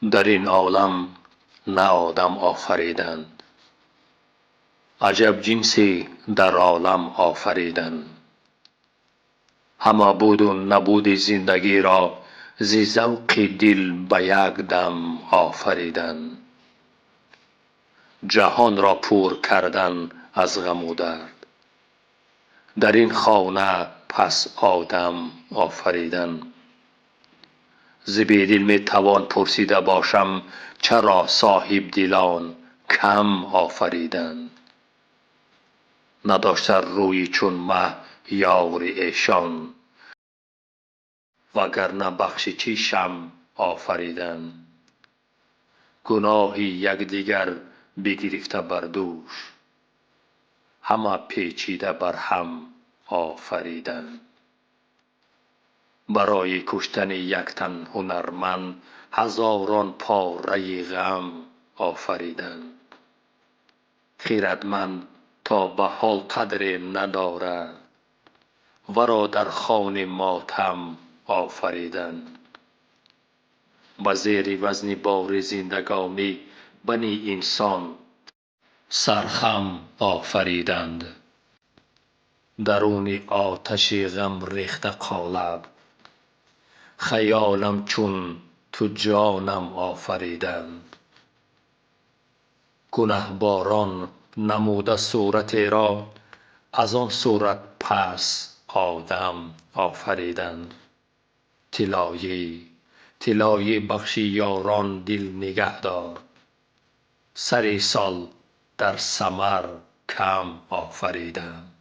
در این عالم نه آدم آفریدند، عجب جنسی در عالم آفریدند. همه بود و نبود زندگی را ز ذوق دل به یک دم آفریدند. جهان را پر کردند از غم و درد، در این خانه پس آدم آفریدند. ز بیدل می توان پرسیده باشم چرا صاحب دلان کم آفریدند. نداشته رویی چون مه یار ایشان، وگرنه بخش چه شمع آفریدند. گناه یکدیگر بگرفته بر دوش، همه پیچیده بر هم آفریدند. برای کشتن یک تن هنرمند هزاران پاره غم آفریدند. خردمند تا به حال قدر ندارد، ورا در خوان ماتم آفریدند. به زیر وزن بار زندگانی بنی انسان سرخم آفریدند. درون آتش غم ریخته قالب، خیالم چون تو جانم آفریدند. گنهکاران نموده صورتی را از آن صورت پس آدم آفریدند. طلایه بخش یاران دل نگه دار، سر سال در ثمر کم آفریدند.